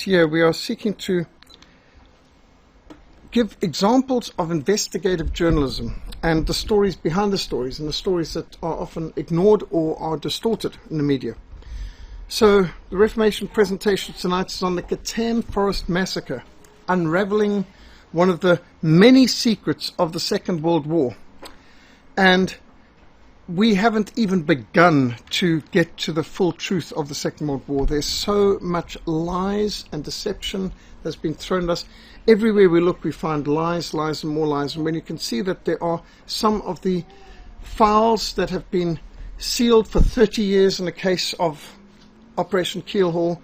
this year we are seeking to give examples of investigative journalism and the stories behind the stories, and the stories that are often ignored or are distorted in the media. So the Reformation presentation tonight is on the Katyn Forest Massacre, unraveling one of the many secrets of the Second World War. And we haven't even begun to get to the full truth of the Second World War. There's so much lies and deception that's been thrown at us. Everywhere we look, we find lies, lies, and more lies. And when you can see that there are some of the files that have been sealed for 30 years in the case of Operation Keelhaul,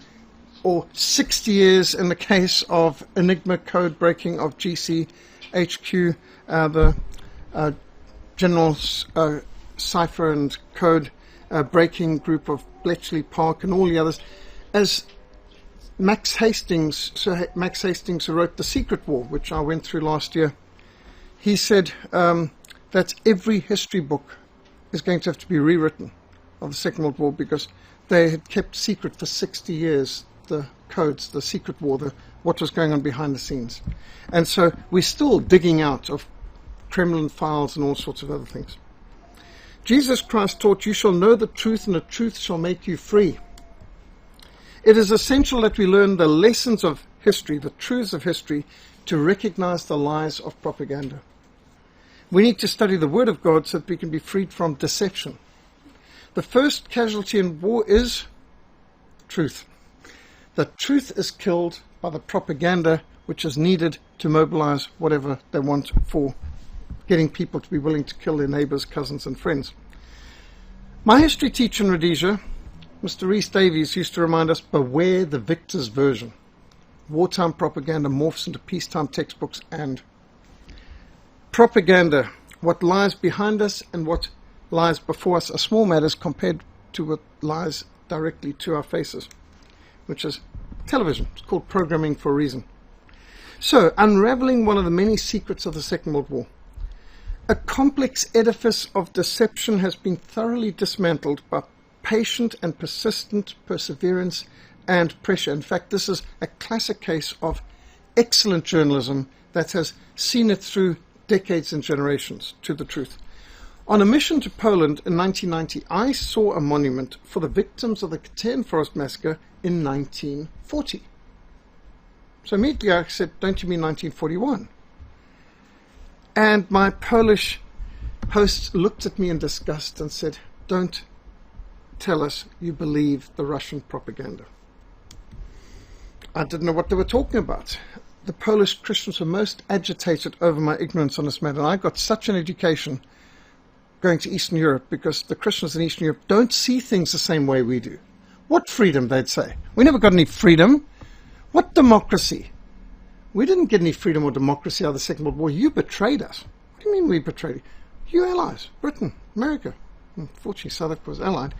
or 60 years in the case of Enigma code breaking of GCHQ, the General Cipher and Code breaking group of Bletchley Park and all the others, as Max Hastings, Sir Max Hastings, who wrote The Secret War, which I went through last year, he said that every history book is going to have to be rewritten of the Second World War, because they had kept secret for 60 years the codes, the secret war, what was going on behind the scenes. And so we're still digging out of Kremlin files and all sorts of other things. Jesus Christ taught, "You shall know the truth, and the truth shall make you free." It is essential that we learn the lessons of history, the truths of history, to recognize the lies of propaganda. We need to study the Word of God so that we can be freed from deception. The first casualty in war is truth. The truth is killed by the propaganda which is needed to mobilize whatever they want for getting people to be willing to kill their neighbors, cousins, and friends. My history teacher in Rhodesia, Mr. Rhys Davies, used to remind us, beware the victor's version. Wartime propaganda morphs into peacetime textbooks, and propaganda, what lies behind us and what lies before us, are small matters compared to what lies directly to our faces, which is television. It's called programming for a reason. So, unraveling one of the many secrets of the Second World War. A complex edifice of deception has been thoroughly dismantled by patient and persistent perseverance and pressure. In fact, this is a classic case of excellent journalism that has seen it through decades and generations to the truth. On a mission to Poland in 1990, I saw a monument for the victims of the Katyn Forest Massacre in 1940. So immediately I said, "Don't you mean 1941? And my Polish host looked at me in disgust and said, "Don't tell us you believe the Russian propaganda." I didn't know what they were talking about. The Polish Christians were most agitated over my ignorance on this matter. And I got such an education going to Eastern Europe, because the Christians in Eastern Europe don't see things the same way we do. What freedom, they'd say. We never got any freedom. What democracy? We didn't get any freedom or democracy out of the Second World War. You betrayed us. What do you mean we betrayed you? You allies, Britain, America. Unfortunately, South Africa was allied.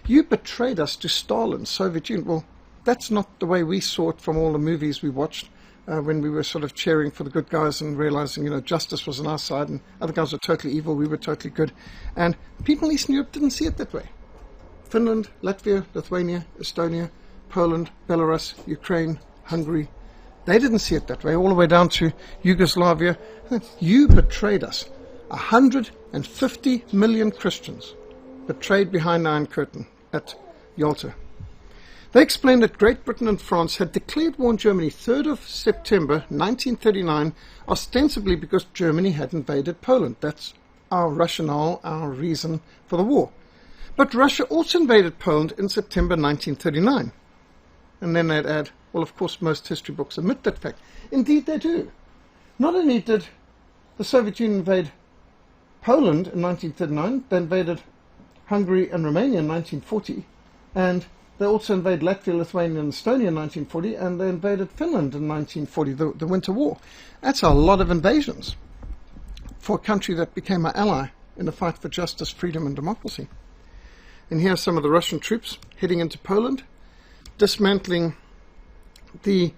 You betrayed us to Stalin, Soviet Union. Well, that's not the way we saw it from all the movies we watched when we were sort of cheering for the good guys and realizing, justice was on our side and other guys were totally evil, we were totally good. And people in Eastern Europe didn't see it that way. Finland, Latvia, Lithuania, Estonia, Poland, Belarus, Ukraine, Hungary, they didn't see it that way, all the way down to Yugoslavia. You betrayed us. 150 million Christians betrayed behind the Iron Curtain at Yalta. They explained that Great Britain and France had declared war on Germany 3rd of September 1939, ostensibly because Germany had invaded Poland. That's our rationale, our reason for the war. But Russia also invaded Poland in September 1939. And then they'd add, well, of course, most history books admit that fact. Indeed, they do. Not only did the Soviet Union invade Poland in 1939, they invaded Hungary and Romania in 1940, and they also invaded Latvia, Lithuania, and Estonia in 1940, and they invaded Finland in 1940, the Winter War. That's a lot of invasions for a country that became our ally in the fight for justice, freedom, and democracy. And here are some of the Russian troops heading into Poland, dismantling the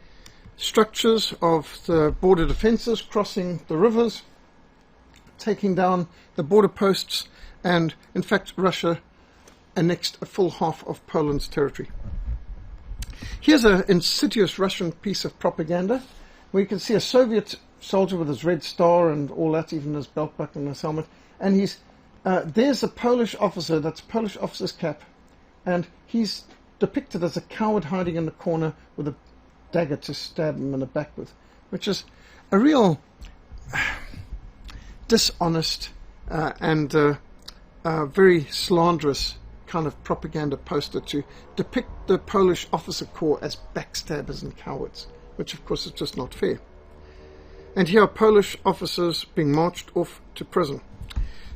structures of the border defenses, crossing the rivers, taking down the border posts, and in fact Russia annexed a full half of Poland's territory. Here's an insidious Russian piece of propaganda where you can see a Soviet soldier with his red star and all that, even his belt buckle and his helmet, and there's a Polish officer, that's a Polish officer's cap, and he's depicted as a coward hiding in the corner with a dagger to stab him in the back with, which is a real dishonest and very slanderous kind of propaganda poster to depict the Polish officer corps as backstabbers and cowards, which of course is just not fair. And here are Polish officers being marched off to prison.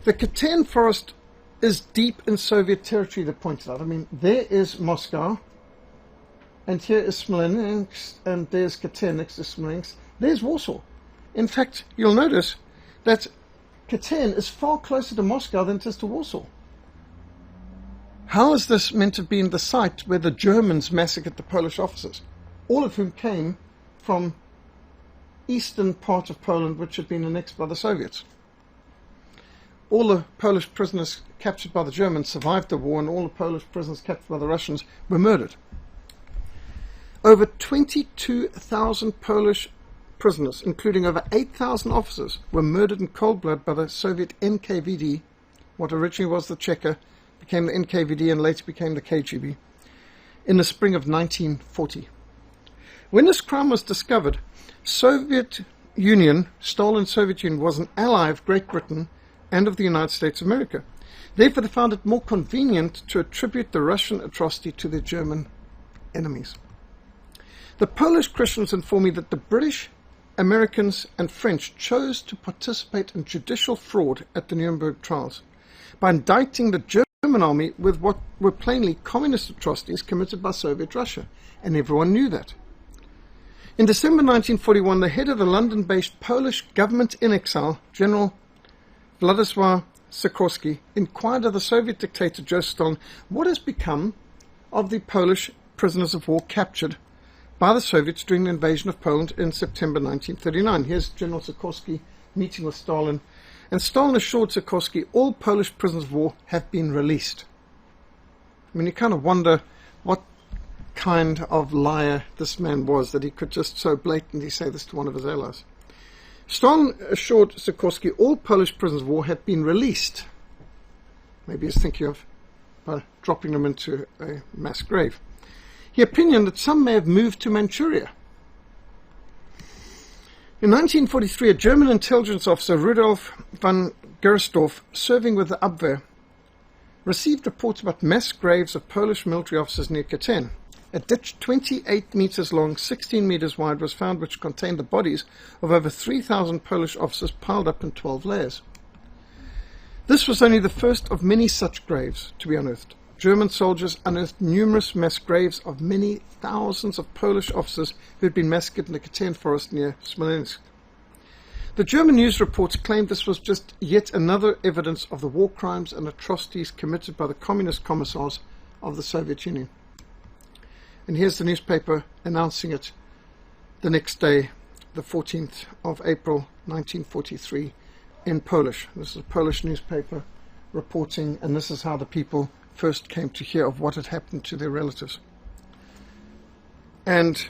The Katyn forest is deep in Soviet territory, they pointed out. I mean, there is Moscow, and here is Smolensk, and there's Katyn next to Smolensk. There's Warsaw. In fact, you'll notice that Katyn is far closer to Moscow than it is to Warsaw. How is this meant to be in the site where the Germans massacred the Polish officers, all of whom came from eastern part of Poland, which had been annexed by the Soviets? All the Polish prisoners captured by the Germans survived the war, and all the Polish prisoners captured by the Russians were murdered. Over 22,000 Polish prisoners, including over 8,000 officers, were murdered in cold blood by the Soviet NKVD, what originally was the Cheka, became the NKVD and later became the KGB, in the spring of 1940. When this crime was discovered, Soviet Union, Stalin's Soviet Union, was an ally of Great Britain and of the United States of America. Therefore, they found it more convenient to attribute the Russian atrocity to their German enemies. The Polish Christians inform me that the British, Americans, and French chose to participate in judicial fraud at the Nuremberg trials by indicting the German army with what were plainly communist atrocities committed by Soviet Russia, and everyone knew that. In December 1941, the head of the London-based Polish government in exile, General Władysław Sikorski, inquired of the Soviet dictator Joseph Stalin what has become of the Polish prisoners of war captured by the Soviets during the invasion of Poland in September 1939. Here's General Sikorski meeting with Stalin, and Stalin assured Sikorski all Polish prisoners of war have been released. I mean, you kind of wonder what kind of liar this man was that he could just so blatantly say this to one of his allies. Stalin assured Sikorski all Polish prisoners of war had been released. Maybe he's thinking of dropping them into a mass grave. He opined that some may have moved to Manchuria. In 1943, a German intelligence officer, Rudolf von Gersdorf, serving with the Abwehr, received reports about mass graves of Polish military officers near Katyn. A ditch 28 meters long, 16 meters wide was found, which contained the bodies of over 3,000 Polish officers piled up in 12 layers. This was only the first of many such graves to be unearthed. German soldiers unearthed numerous mass graves of many thousands of Polish officers who had been massacred in the Katyn forest near Smolensk. The German news reports claimed this was just yet another evidence of the war crimes and atrocities committed by the communist commissars of the Soviet Union. And here's the newspaper announcing it the next day, the 14th of April 1943, in Polish. This is a Polish newspaper reporting, and this is how the people first came to hear of what had happened to their relatives. And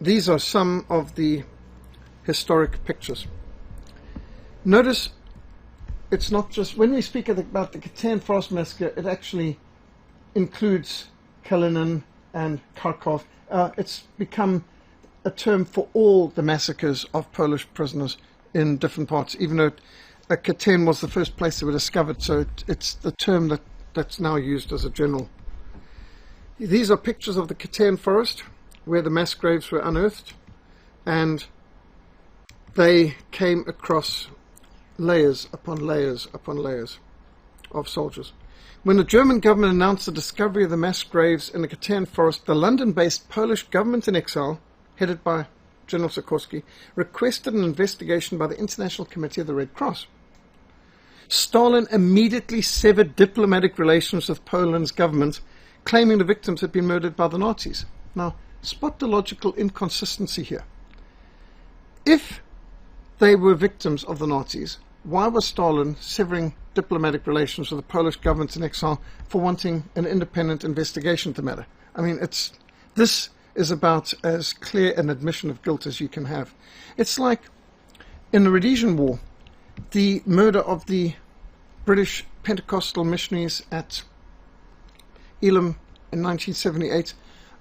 these are some of the historic pictures. Notice it's not just, when we speak about the Katyn Forest Massacre, it actually includes Kalinin and Kharkov. It's become a term for all the massacres of Polish prisoners in different parts, even though Katyn was the first place they were discovered, so it's the term that's now used as a general. These are pictures of the Katyn forest where the mass graves were unearthed, and they came across layers upon layers upon layers of soldiers. When the German government announced the discovery of the mass graves in the Katyn forest, the London-based Polish government in exile, headed by General Sikorski, requested an investigation by the International Committee of the Red Cross. Stalin immediately severed diplomatic relations with Poland's government, claiming the victims had been murdered by the Nazis. Now, spot the logical inconsistency here. If they were victims of the Nazis, why was Stalin severing diplomatic relations with the Polish government in exile for wanting an independent investigation to the matter? I mean, this is about as clear an admission of guilt as you can have. It's like in the Rhodesian War, the murder of the British Pentecostal missionaries at Elam in 1978.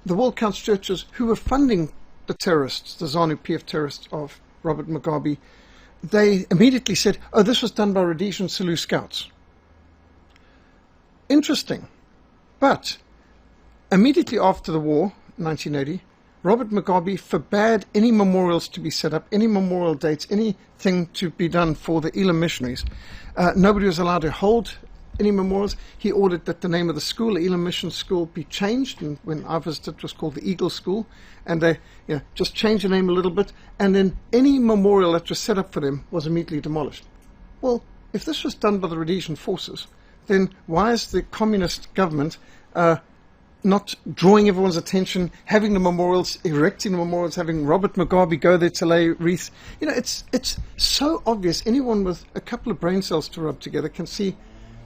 The World Council churches who were funding the terrorists, the ZANU-PF terrorists of Robert Mugabe, they immediately said, oh, this was done by Rhodesian Selous scouts. Interesting. But immediately after the war, 1980, Robert Mugabe forbade any memorials to be set up, any memorial dates, anything to be done for the Elam missionaries. Nobody was allowed to hold any memorials. He ordered that the name of the school, the Elam Mission School, be changed. And when I visited, it was called the Eagle School. And they just changed the name a little bit. And then any memorial that was set up for them was immediately demolished. Well, if this was done by the Rhodesian forces, then why is the communist government not drawing everyone's attention, having the memorials, erecting the memorials, having Robert Mugabe go there to lay wreaths? It's so obvious. Anyone with a couple of brain cells to rub together can see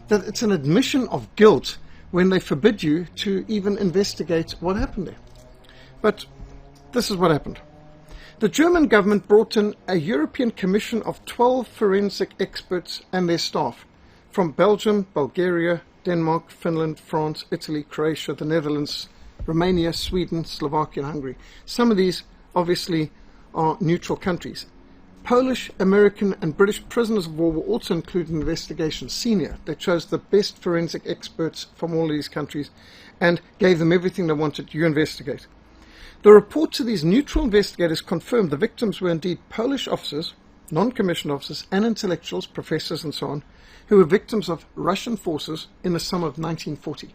that it's an admission of guilt when they forbid you to even investigate what happened there. But this is what happened. The German government brought in a European commission of 12 forensic experts and their staff from Belgium, Bulgaria, Denmark, Finland, France, Italy, Croatia, the Netherlands, Romania, Sweden, Slovakia, and Hungary. Some of these obviously are neutral countries. Polish, American, and British prisoners of war were also included in the investigation. Senior. They chose the best forensic experts from all of these countries and gave them everything they wanted. You investigate. The reports of these neutral investigators confirmed the victims were indeed Polish officers, non-commissioned officers, and intellectuals, professors, and so on, who were victims of Russian forces in the summer of 1940.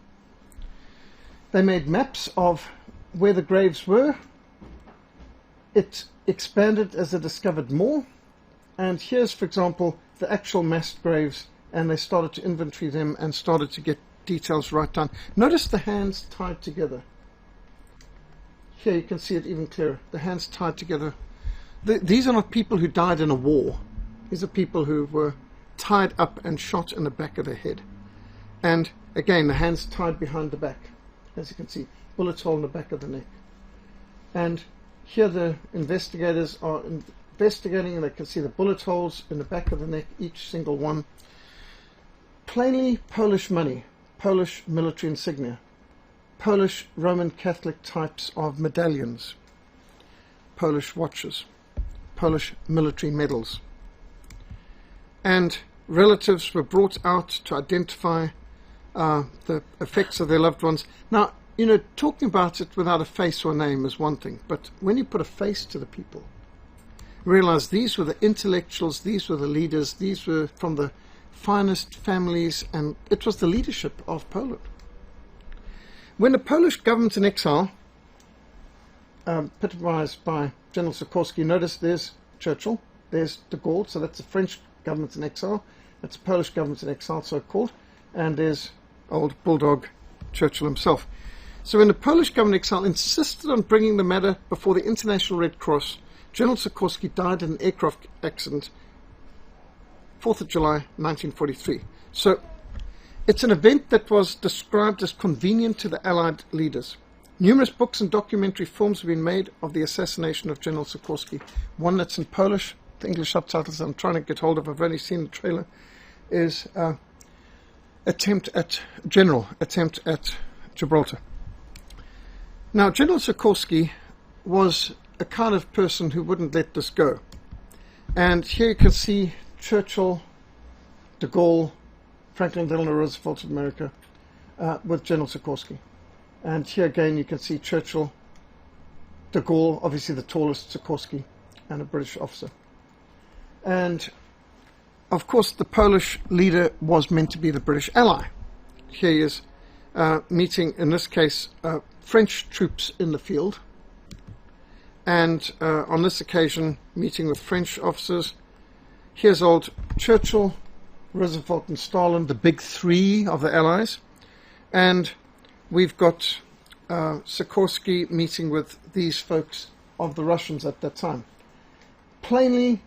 They made maps of where the graves were. It expanded as they discovered more. And here's, for example, the actual mass graves, and they started to inventory them and started to get details right down. Notice the hands tied together. Here you can see it even clearer. The hands tied together. These are not people who died in a war. These are people who were tied up and shot in the back of the head. And again, the hands tied behind the back. As you can see, bullet hole in the back of the neck. And here the investigators are investigating, and they can see the bullet holes in the back of the neck, each single one. Plainly Polish money, Polish military insignia, Polish Roman Catholic types of medallions, Polish watches, Polish military medals. And relatives were brought out to identify the effects of their loved ones. Now, talking about it without a face or name is one thing, but when you put a face to the people, realize these were the intellectuals, these were the leaders, these were from the finest families, and it was the leadership of Poland. When the Polish government in exile, epitomized by General Sikorski, notice there's Churchill, there's de Gaulle, so that's the French government in exile, that's the Polish government in exile, so-called, and there's old bulldog Churchill himself. So when the Polish government in exile insisted on bringing the matter before the International Red Cross, General Sikorski died in an aircraft accident, 4th of July, 1943. So it's an event that was described as convenient to the Allied leaders. Numerous books and documentary films have been made of the assassination of General Sikorski. One that's in Polish, the English subtitles I'm trying to get hold of, I've only seen the trailer, is Attempt at Gibraltar. Now, General Sikorski was a kind of person who wouldn't let this go. And here you can see Churchill, de Gaulle, Franklin Delano Roosevelt of America, with General Sikorski. And here again you can see Churchill, de Gaulle, obviously the tallest, Sikorski, and a British officer. And of course the Polish leader was meant to be the British ally. Here he is meeting, in this case, French troops in the field, and on this occasion meeting with French officers. Here's old Churchill, Roosevelt and Stalin, the big three of the Allies, and we've got Sikorski meeting with these folks of the Russians at that time. Plainly,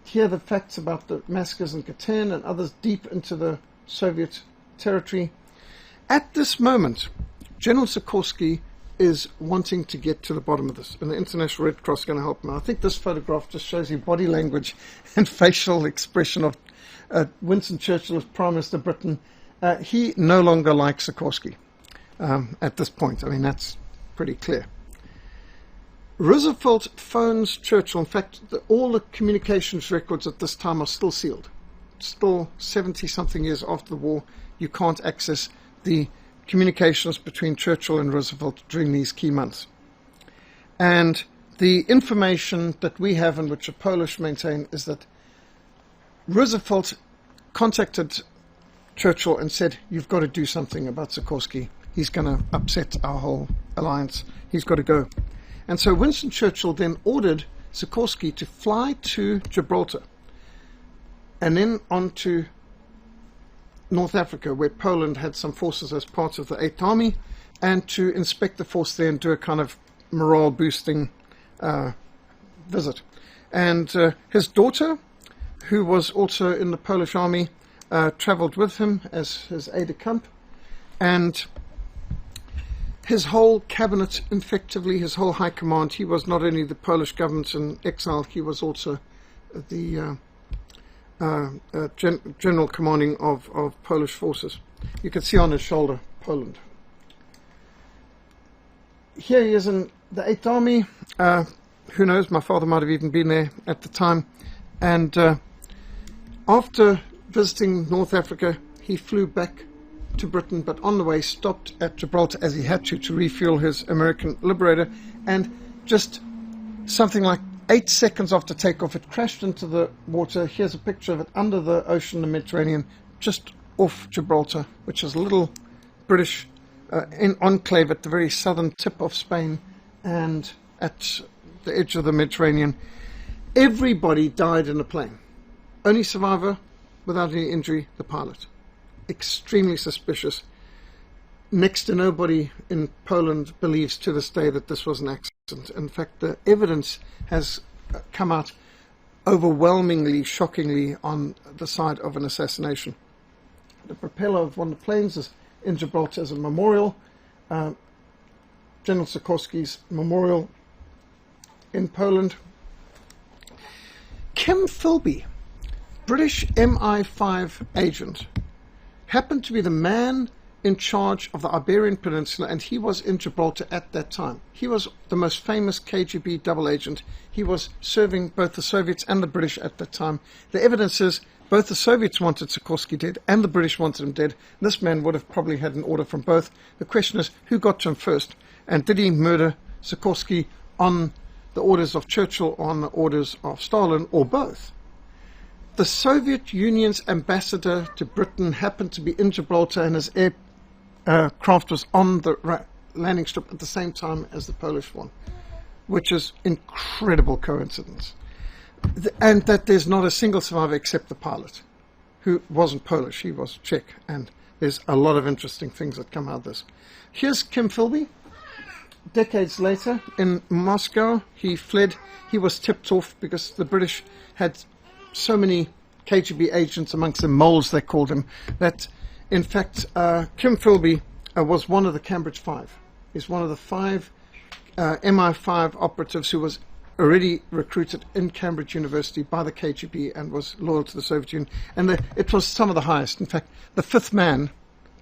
here are the facts about the massacres in Katyn and others deep into the Soviet territory. At this moment, General Sikorski is wanting to get to the bottom of this, and the International Red Cross is going to help him. I think this photograph just shows you body language and facial expression of Winston Churchill as Prime Minister of Britain. He no longer likes Sikorsky at this point. I mean, that's pretty clear. Roosevelt phones Churchill. In fact, all the communications records at this time are still sealed. Still 70-something years after the war, you can't access the communications between Churchill and Roosevelt during these key months. And the information that we have, and which the Polish maintain, is that Roosevelt contacted Churchill and said, you've got to do something about Sikorsky. He's going to upset our whole alliance. He's got to go. And so Winston Churchill then ordered Sikorsky to fly to Gibraltar and then on to North Africa, where Poland had some forces as part of the 8th Army, and to inspect the force there and do a kind of morale-boosting visit. And his daughter, who was also in the Polish army, traveled with him as his aide-de-camp, and his whole cabinet, effectively, his whole high command, he was not only the Polish government in exile, he was also the general commanding of Polish forces. You can see on his shoulder, Poland. Here he is in the 8th Army. Who knows, my father might have even been there at the time. And after visiting North Africa, he flew back to Britain, but on the way stopped at Gibraltar, as he had to refuel his American Liberator, and just something like 8 seconds after takeoff, it crashed into the water. Here's a picture of it under the ocean, the Mediterranean, just off Gibraltar, which is a little British enclave at the very southern tip of Spain and at the edge of the Mediterranean. Everybody died in the plane. Only survivor without any injury, the pilot. Extremely suspicious. Next to nobody in Poland believes to this day that this was an accident. In fact, the evidence has come out overwhelmingly, shockingly on the side of an assassination. The propeller of one of the planes is in Gibraltar as a memorial. General Sikorsky's memorial in Poland. Kim Philby, British MI5 agent, happened to be the man in charge of the Iberian Peninsula, and he was in Gibraltar at that time. He was the most famous KGB double agent. He was serving both the Soviets and the British at that time. The evidence is both the Soviets wanted Sikorsky dead and the British wanted him dead. This man would have probably had an order from both. The question is, who got to him first? And did he murder Sikorsky on the orders of Churchill or on the orders of Stalin, or both? The Soviet Union's ambassador to Britain happened to be in Gibraltar, and his aircraft was on the landing strip at the same time as the Polish one, which is incredible coincidence. And that there's not a single survivor except the pilot, who wasn't Polish, he was Czech, and there's a lot of interesting things that come out of this. Here's Kim Philby. Decades later, in Moscow, he fled. He was tipped off because the British had so many KGB agents, amongst them moles they called him, that in fact Kim Philby was one of the Cambridge Five. He's one of the 5 MI5 operatives who was already recruited in Cambridge University by the KGB and was loyal to the Soviet Union. And it was some of the highest. In fact, the 5th man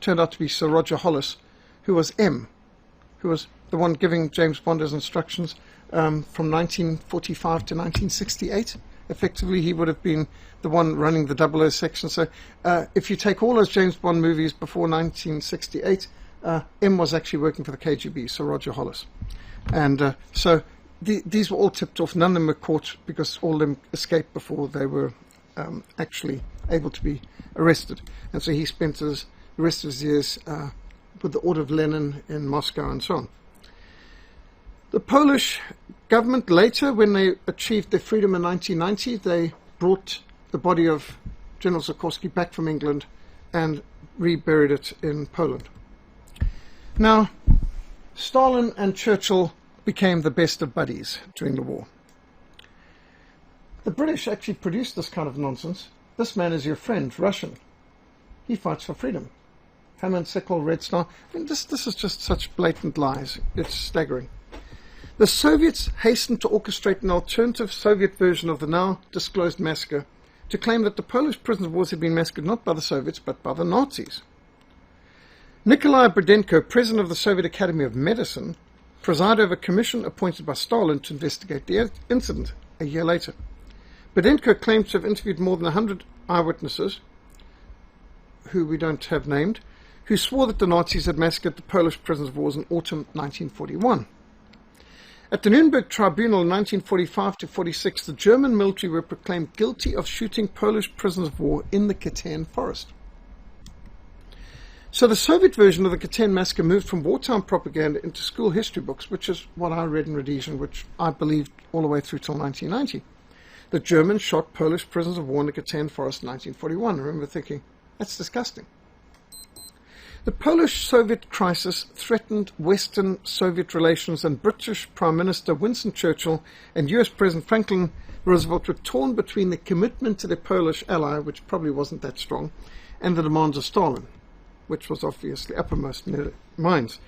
turned out to be Sir Roger Hollis, who was M, who was the one giving James Bond his instructions from 1945 to 1968. Effectively, he would have been the one running the 00 section. So if you take all those James Bond movies before 1968, M was actually working for the KGB, Sir Roger Hollis. And so these were all tipped off. None of them were caught because all of them escaped before they were actually able to be arrested. And so he spent the rest of his years with the Order of Lenin in Moscow and so on. The Polish government later, when they achieved their freedom in 1990, they brought the body of General Sikorsky back from England and reburied it in Poland. Now, Stalin and Churchill became the best of buddies during the war. The British actually produced this kind of nonsense. This man is your friend, Russian. He fights for freedom. Hammond, Sickle, Red Star. I mean, this is just such blatant lies. It's staggering. The Soviets hastened to orchestrate an alternative Soviet version of the now disclosed massacre to claim that the Polish prisoners of war had been massacred not by the Soviets but by the Nazis. Nikolai Burdenko, president of the Soviet Academy of Medicine, presided over a commission appointed by Stalin to investigate the incident a year later. Burdenko claimed to have interviewed more than 100 eyewitnesses, who we don't have named, who swore that the Nazis had massacred the Polish prisoners of war in autumn 1941. At the Nuremberg Tribunal in 1945-46, the German military were proclaimed guilty of shooting Polish prisoners of war in the Katyn forest. So the Soviet version of the Katyn massacre moved from wartime propaganda into school history books, which is what I read in Rhodesian, which I believed all the way through till 1990. The Germans shot Polish prisoners of war in the Katyn forest in 1941. I remember thinking, that's disgusting. The Polish-Soviet crisis threatened Western Soviet relations, and British Prime Minister Winston Churchill and US President Franklin Roosevelt were torn between the commitment to their Polish ally, which probably wasn't that strong, and the demands of Stalin, which was obviously uppermost in their minds.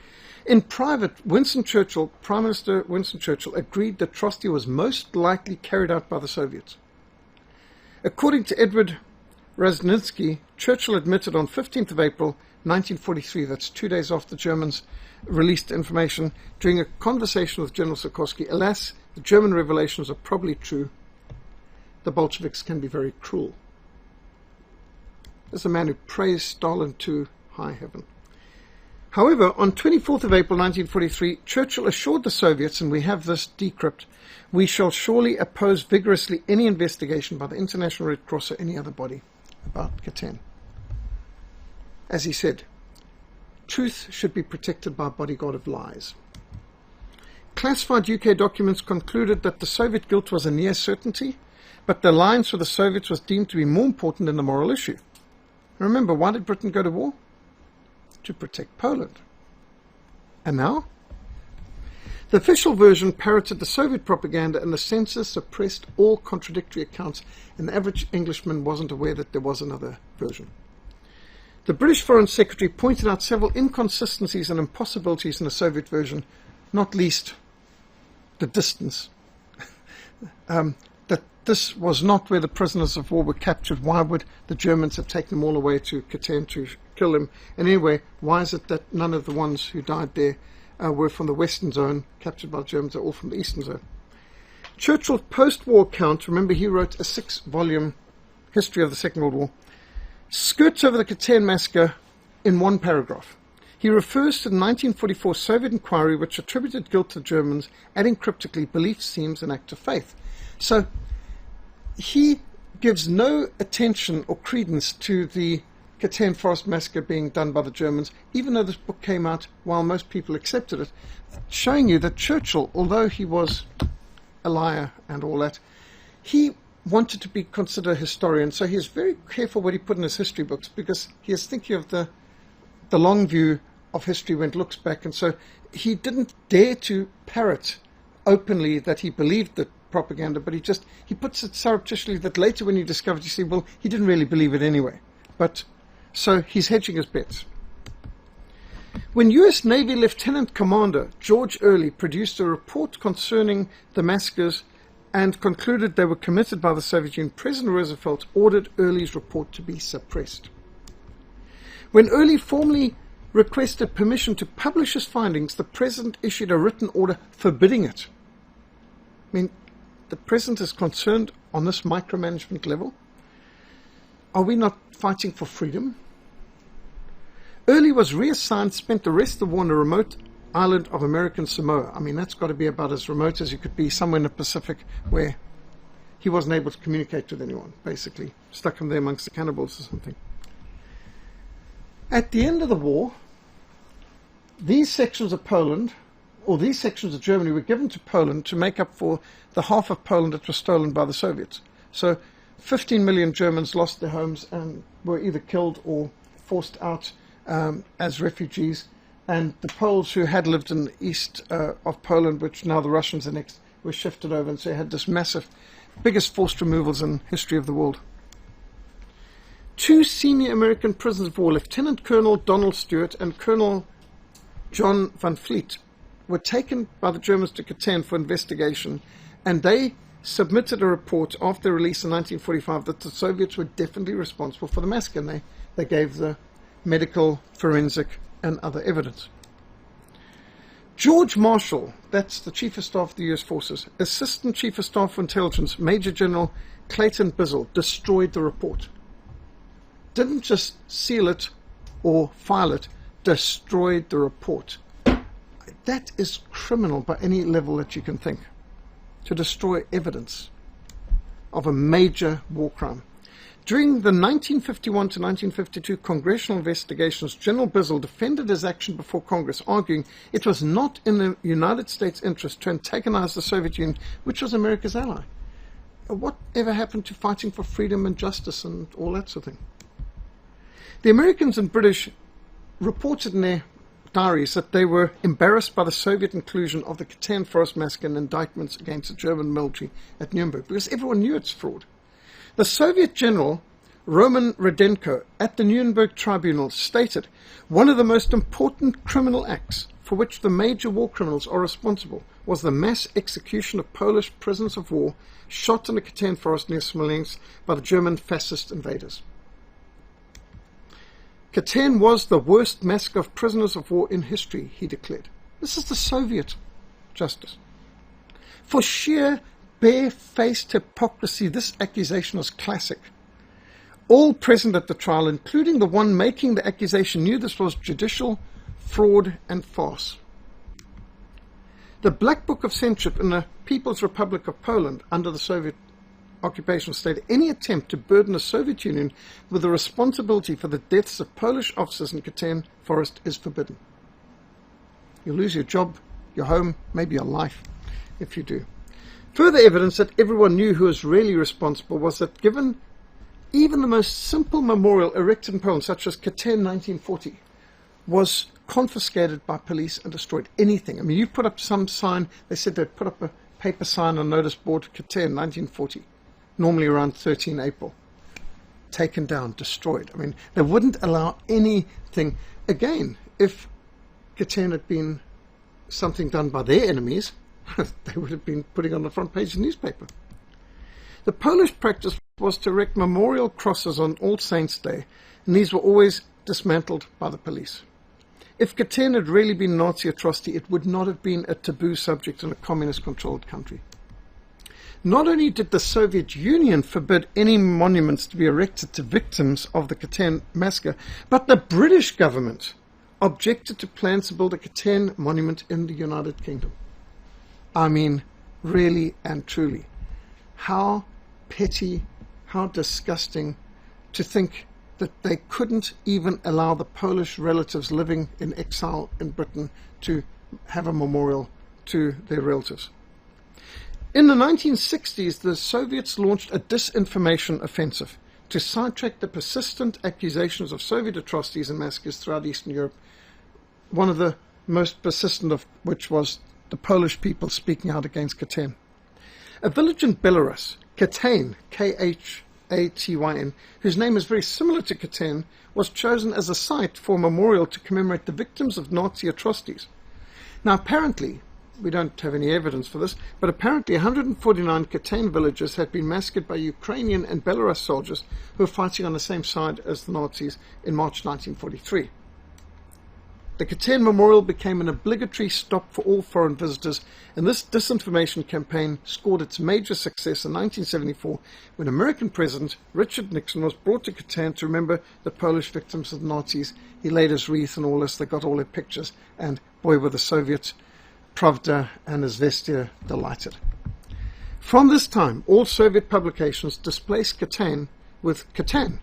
In private, Prime Minister Winston Churchill agreed that atrocity was most likely carried out by the Soviets. According to Edward Razninsky, Churchill admitted on 15th of April 1943, that's 2 days after the Germans released information, during a conversation with General Sikorsky, alas, the German revelations are probably true. The Bolsheviks can be very cruel. There's a man who praised Stalin to high heaven. However, on 24th of April 1943, Churchill assured the Soviets, and we have this decrypt, we shall surely oppose vigorously any investigation by the International Red Cross or any other body about Katyn. As he said, truth should be protected by a bodyguard of lies. Classified UK documents concluded that the Soviet guilt was a near certainty, but the alliance with the Soviets was deemed to be more important than the moral issue. Remember, why did Britain go to war? To protect Poland. And now? The official version parroted the Soviet propaganda, and the censor suppressed all contradictory accounts, and the average Englishman wasn't aware that there was another version. The British Foreign Secretary pointed out several inconsistencies and impossibilities in the Soviet version, not least the distance. That this was not where the prisoners of war were captured. Why would the Germans have taken them all the way to Katyn to kill them? And anyway, why is it that none of the ones who died there were from the western zone, captured by the Germans? They're all from the eastern zone. Churchill's post-war account, remember he wrote a 6-volume history of the Second World War, skirts over the Katyn massacre in one paragraph. He refers to the 1944 Soviet inquiry which attributed guilt to the Germans, adding cryptically, belief seems an act of faith. So he gives no attention or credence to the Katyn Forest massacre being done by the Germans, even though this book came out while most people accepted it, showing you that Churchill, although he was a liar and all that, he wanted to be considered a historian, so he is very careful what he put in his history books, because he is thinking of the long view of history when it looks back, and so he didn't dare to parrot openly that he believed the propaganda, but he puts it surreptitiously that later when you discovered, you see, well, he didn't really believe it anyway. But so he's hedging his bets. When US Navy Lieutenant Commander George Early produced a report concerning the massacres and concluded they were committed by the Soviet Union, President Roosevelt ordered Early's report to be suppressed. When Early formally requested permission to publish his findings, the President issued a written order forbidding it. I mean, the President is concerned on this micromanagement level? Are we not fighting for freedom? Early was reassigned, spent the rest of the war on a remote island of American Samoa. I mean, that's got to be about as remote as you could be, somewhere in the Pacific where he wasn't able to communicate with anyone, basically. Stuck him there amongst the cannibals or something. At the end of the war, these sections of Poland, or these sections of Germany, were given to Poland to make up for the half of Poland that was stolen by the Soviets. So 15 million Germans lost their homes and were either killed or forced out as refugees. And the Poles who had lived in the east of Poland, which now the Russians annexed, were shifted over. And so you had this massive, biggest forced removals in history of the world. 2 senior American prisoners of war, Lieutenant Colonel Donald Stewart and Colonel John Van Fleet, were taken by the Germans to Katyn for investigation, and they submitted a report after release in 1945 that the Soviets were definitely responsible for the massacre, and they gave the medical, forensic and other evidence. George Marshall, that's the Chief of Staff of the U.S. Forces, Assistant Chief of Staff for Intelligence, Major General Clayton Bizzle, destroyed the report. Didn't just seal it or file it, destroyed the report. That is criminal by any level that you can think, to destroy evidence of a major war crime. During the 1951 to 1952 congressional investigations, General Bizzle defended his action before Congress, arguing it was not in the United States' interest to antagonize the Soviet Union, which was America's ally. Whatever happened to fighting for freedom and justice and all that sort of thing? The Americans and British reported in their diaries that they were embarrassed by the Soviet inclusion of the Katyn Forest Massacre in indictments against the German military at Nuremberg, because everyone knew it's fraud. The Soviet general Roman Rudenko at the Nuremberg tribunal stated, "One of the most important criminal acts for which the major war criminals are responsible was the mass execution of Polish prisoners of war shot in the Katyn forest near Smolensk by the German fascist invaders." Katyn was the worst massacre of prisoners of war in history, he declared. This is the Soviet justice. For sheer bare-faced hypocrisy, this accusation was classic. All present at the trial, including the one making the accusation, knew this was judicial fraud and farce. The Black Book of Censorship in the People's Republic of Poland under the Soviet occupation stated, any attempt to burden the Soviet Union with the responsibility for the deaths of Polish officers in Katyn forest is forbidden. You'll lose your job, your home, maybe your life if you do. Further evidence that everyone knew who was really responsible was that given even the most simple memorial erected in Poland, such as Katyn 1940, was confiscated by police and destroyed. Anything. I mean, you put up some sign, they said they'd put up a paper sign on notice board, Katyn 1940, normally around 13 April. Taken down, destroyed. I mean, they wouldn't allow anything. Again, if Katyn had been something done by their enemies, they would have been putting on the front page of the newspaper. The Polish practice was to erect memorial crosses on All Saints' Day, and these were always dismantled by the police. If Katyn had really been a Nazi atrocity, it would not have been a taboo subject in a communist-controlled country. Not only did the Soviet Union forbid any monuments to be erected to victims of the Katyn massacre, but the British government objected to plans to build a Katyn monument in the United Kingdom. I mean, really and truly, how petty, how disgusting to think that they couldn't even allow the Polish relatives living in exile in Britain to have a memorial to their relatives. In the 1960s, the Soviets launched a disinformation offensive to sidetrack the persistent accusations of Soviet atrocities and massacres throughout Eastern Europe, one of the most persistent of which was the Polish people speaking out against Katyn. A village in Belarus, Katyn, K-H-A-T-Y-N, whose name is very similar to Katyn, was chosen as a site for a memorial to commemorate the victims of Nazi atrocities. Now apparently, we don't have any evidence for this, but apparently 149 Katyn villagers had been massacred by Ukrainian and Belarus soldiers who were fighting on the same side as the Nazis in March 1943. The Katyn Memorial became an obligatory stop for all foreign visitors, and this disinformation campaign scored its major success in 1974 when American President Richard Nixon was brought to Katyn to remember the Polish victims of the Nazis. He laid his wreath and all this, they got all their pictures, and boy were the Soviets, Pravda and Izvestia, delighted. From this time, all Soviet publications displaced Katyn with Katyn,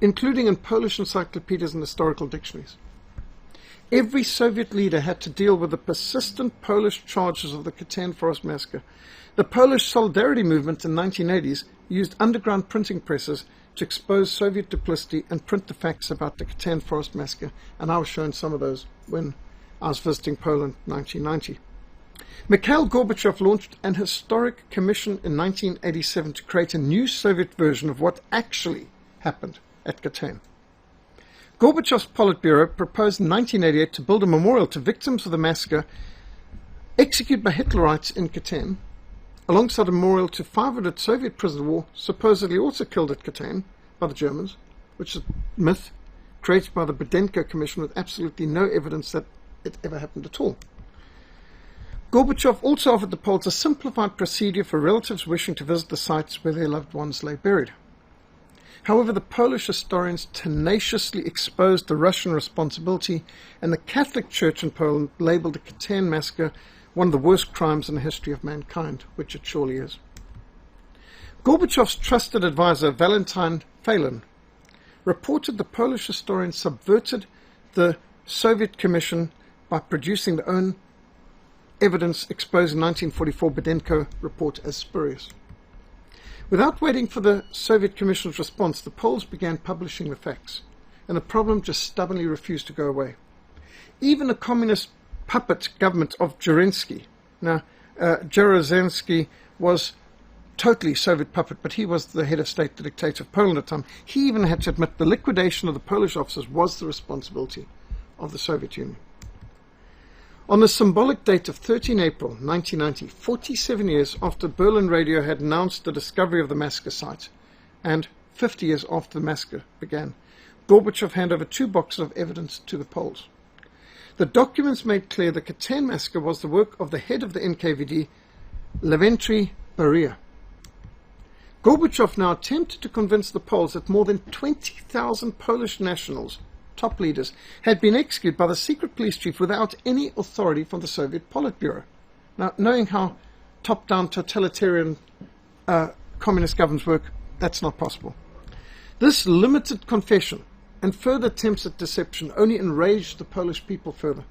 including in Polish encyclopedias and historical dictionaries. Every Soviet leader had to deal with the persistent Polish charges of the Katyn Forest Massacre. The Polish Solidarity movement in the 1980s used underground printing presses to expose Soviet duplicity and print the facts about the Katyn Forest Massacre, and I was shown some of those when I was visiting Poland in 1990. Mikhail Gorbachev launched an historic commission in 1987 to create a new Soviet version of what actually happened at Katyn. Gorbachev's Politburo proposed in 1988 to build a memorial to victims of the massacre executed by Hitlerites in Katyn, alongside a memorial to 500 Soviet prisoners of war supposedly also killed at Katyn by the Germans, which is a myth created by the Budenko Commission with absolutely no evidence that it ever happened at all. Gorbachev also offered the Poles a simplified procedure for relatives wishing to visit the sites where their loved ones lay buried. However, the Polish historians tenaciously exposed the Russian responsibility, and the Catholic Church in Poland labelled the Katyn massacre one of the worst crimes in the history of mankind, which it surely is. Gorbachev's trusted advisor, Valentin Phelan, reported the Polish historians subverted the Soviet Commission by producing their own evidence exposing 1944 Budenko report as spurious. Without waiting for the Soviet Commission's response, the Poles began publishing the facts, and the problem just stubbornly refused to go away. Even the communist puppet government of Jaruzelski, now Jaruzelski was totally Soviet puppet, but he was the head of state, the dictator of Poland at the time. He even had to admit the liquidation of the Polish officers was the responsibility of the Soviet Union. On the symbolic date of 13 April 1990, 47 years after Berlin radio had announced the discovery of the massacre site, and 50 years after the massacre began, Gorbachev handed over 2 boxes of evidence to the Poles. The documents made clear the Katyn massacre was the work of the head of the NKVD, Lavrentiy Beria. Gorbachev now attempted to convince the Poles that more than 20,000 Polish nationals, top leaders, had been executed by the secret police chief without any authority from the Soviet Politburo. Now, knowing how top-down totalitarian communist governments work, that's not possible. This limited confession and further attempts at deception only enraged the Polish people further.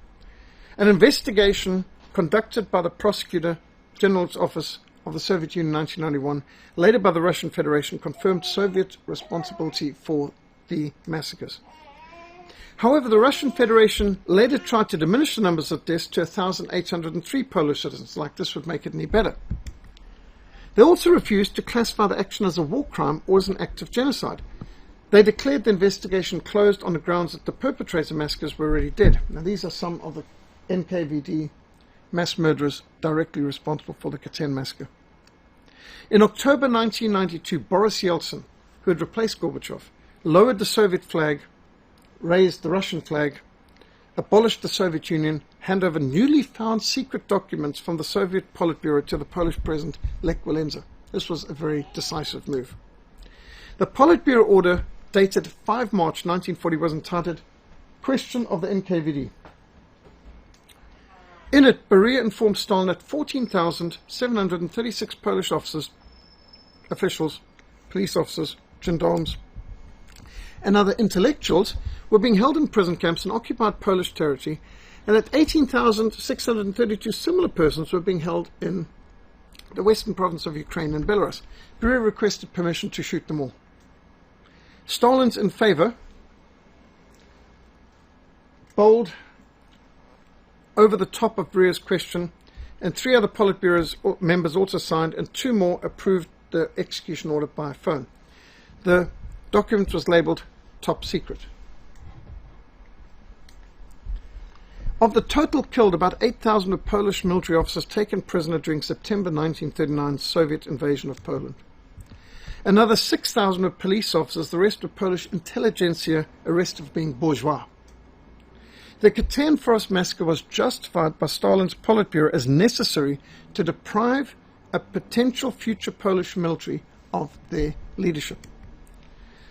An investigation conducted by the Prosecutor General's Office of the Soviet Union in 1991, later by the Russian Federation, confirmed Soviet responsibility for the massacres. However, the Russian Federation later tried to diminish the numbers of deaths to 1,803 Polish citizens, like this would make it any better. They also refused to classify the action as a war crime or as an act of genocide. They declared the investigation closed on the grounds that the perpetrators of massacres were already dead. Now, these are some of the NKVD mass murderers directly responsible for the Katyn massacre. In October 1992, Boris Yeltsin, who had replaced Gorbachev, lowered the Soviet flag, raised the Russian flag, abolished the Soviet Union, handed over newly found secret documents from the Soviet Politburo to the Polish President Lech Walesa. This was a very decisive move. The Politburo order, dated 5 March 1940, was entitled Question of the NKVD. In it, Beria informed Stalin that 14,736 Polish officials, police officers, gendarmes, and other intellectuals were being held in prison camps in occupied Polish territory, and that 18,632 similar persons were being held in the western province of Ukraine and Belarus. Beria requested permission to shoot them all. Stalin's in favor, bold, over the top of Beria's question, and 3 other Politburo's members also signed, and 2 more approved the execution order by phone. The document was labelled Top Secret. Of the total killed, about 8,000 were Polish military officers taken prisoner during September 1939's Soviet invasion of Poland. Another 6,000 were police officers, the rest were Polish intelligentsia arrested for being bourgeois. The Katyn Forest massacre was justified by Stalin's Politburo as necessary to deprive a potential future Polish military of their leadership.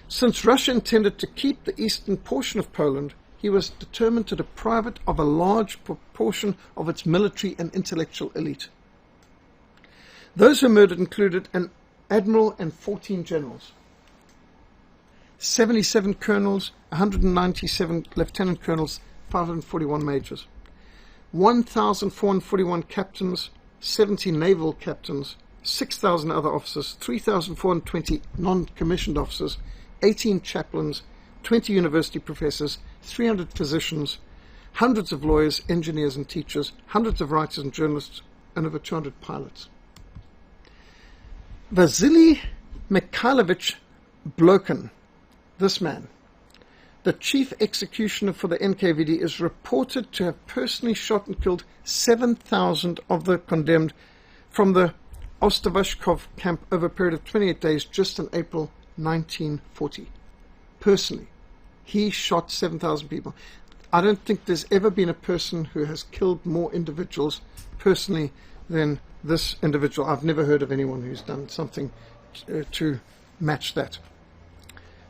Since Russia intended to keep the eastern portion of Poland, he was determined to deprive it of a large proportion of its military and intellectual elite. Those who murdered included an admiral and 14 generals, 77 colonels, 197 lieutenant colonels, 541 majors, 1,441 captains, 70 naval captains, 6,000 other officers, 3,420 non-commissioned officers, 18 chaplains, 20 university professors, 300 physicians, hundreds of lawyers, engineers and teachers, hundreds of writers and journalists, and over 200 pilots. Vasily Mikhailovich Blokhin, this man, the chief executioner for the NKVD, is reported to have personally shot and killed 7,000 of the condemned from the Ostrovashkov camp over a period of 28 days just in April 1940. Personally, he shot 7,000 people. I don't think there's ever been a person who has killed more individuals personally than this individual. I've never heard of anyone who's done something to match that.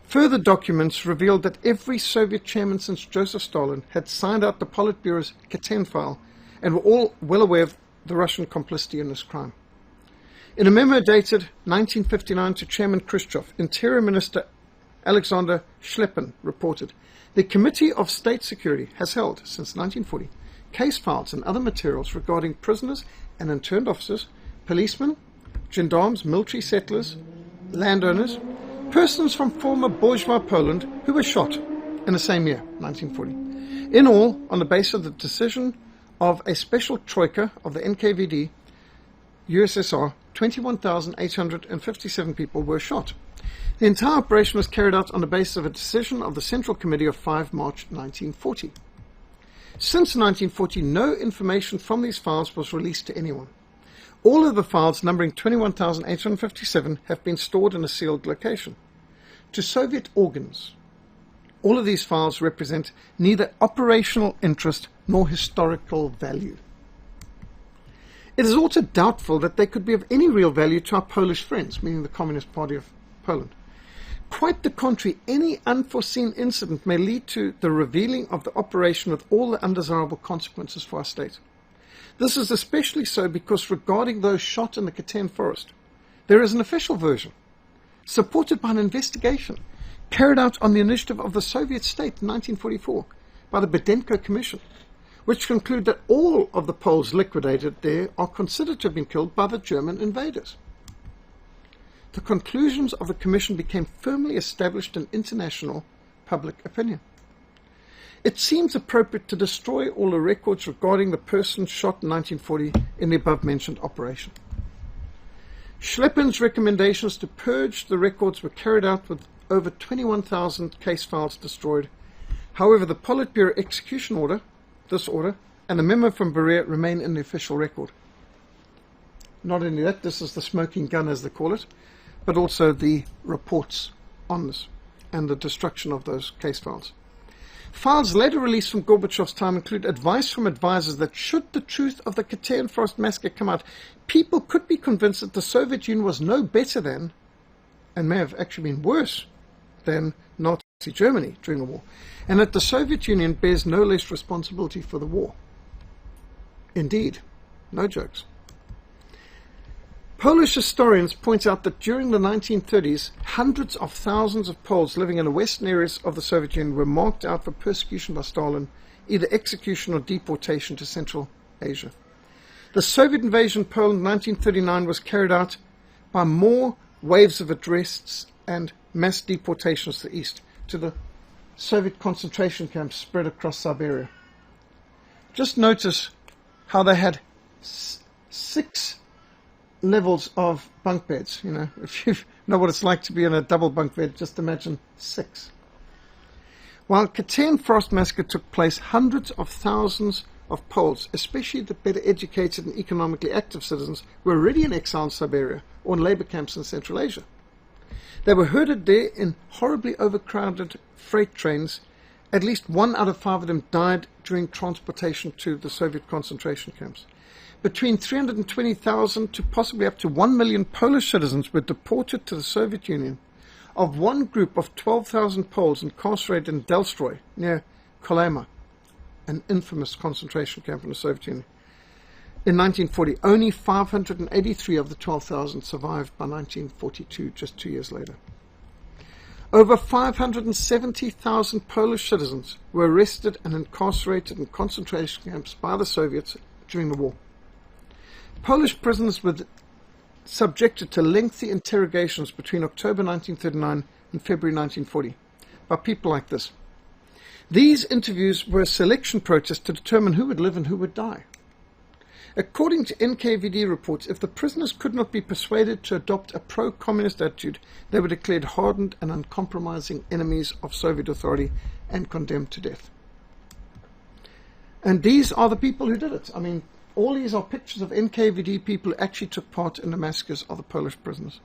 Further documents revealed that every Soviet chairman since Joseph Stalin had signed out the Politburo's Katyn file and were all well aware of the Russian complicity in this crime. In a memo dated 1959 to Chairman Khrushchev, Interior Minister Alexander Shlepin reported, "The Committee of State Security has held, since 1940, case files and other materials regarding prisoners and interned officers, policemen, gendarmes, military settlers, landowners, persons from former bourgeois Poland who were shot in the same year, 1940. In all, on the basis of the decision of a special troika of the NKVD, USSR, 21,857 people were shot. The entire operation was carried out on the basis of a decision of the Central Committee of 5 March 1940. Since 1940, no information from these files was released to anyone. All of the files, numbering 21,857, have been stored in a sealed location. To Soviet organs, all of these files represent neither operational interest nor historical value. It is also doubtful that they could be of any real value to our Polish friends, meaning the Communist Party of Poland. Quite the contrary, any unforeseen incident may lead to the revealing of the operation with all the undesirable consequences for our state. This is especially so because regarding those shot in the Katyn forest, there is an official version, supported by an investigation carried out on the initiative of the Soviet state in 1944 by the Budenko Commission, which conclude that all of the Poles liquidated there are considered to have been killed by the German invaders. The conclusions of the Commission became firmly established in international public opinion. It seems appropriate to destroy all the records regarding the persons shot in 1940 in the above-mentioned operation. Schlepin's recommendations to purge the records were carried out with over 21,000 case files destroyed. However, the Politburo execution order, this order, and the memo from Berea remain in the official record. Not only that, this is the smoking gun, as they call it, but also the reports on this and the destruction of those case files. Files later released from Gorbachev's time include advice from advisors that should the truth of the Katyn Forest massacre come out, people could be convinced that the Soviet Union was no better than, and may have actually been worse than, Nazi Germany during the war, and that the Soviet Union bears no less responsibility for the war. Indeed, no jokes. Polish historians point out that during the 1930s, hundreds of thousands of Poles living in the western areas of the Soviet Union were marked out for persecution by Stalin, either execution or deportation to Central Asia. The Soviet invasion of Poland in 1939 was carried out by more waves of arrests and mass deportations to the east, to the Soviet concentration camps spread across Siberia. Just notice how they had 6 levels of bunk beds. You know, if you know what it's like to be in a double bunk bed, just imagine 6. While Katyn Forest Massacre took place, hundreds of thousands of Poles, especially the better educated and economically active citizens, were already in exile in Siberia or in labor camps in Central Asia. They were herded there in horribly overcrowded freight trains. At least 1 out of 5 of them died during transportation to the Soviet concentration camps. Between 320,000 to possibly up to 1 million Polish citizens were deported to the Soviet Union. Of one group of 12,000 Poles incarcerated in Delstroi, near Kolyma, an infamous concentration camp in the Soviet Union, in 1940, only 583 of the 12,000 survived by 1942, just 2 years later. Over 570,000 Polish citizens were arrested and incarcerated in concentration camps by the Soviets during the war. Polish prisoners were subjected to lengthy interrogations between October 1939 and February 1940 by people like this. These interviews were a selection process to determine who would live and who would die. According to NKVD reports, if the prisoners could not be persuaded to adopt a pro-communist attitude, they were declared hardened and uncompromising enemies of Soviet authority and condemned to death. And these are the people who did it. I mean, all these are pictures of NKVD people who actually took part in the massacres of the Polish prisoners.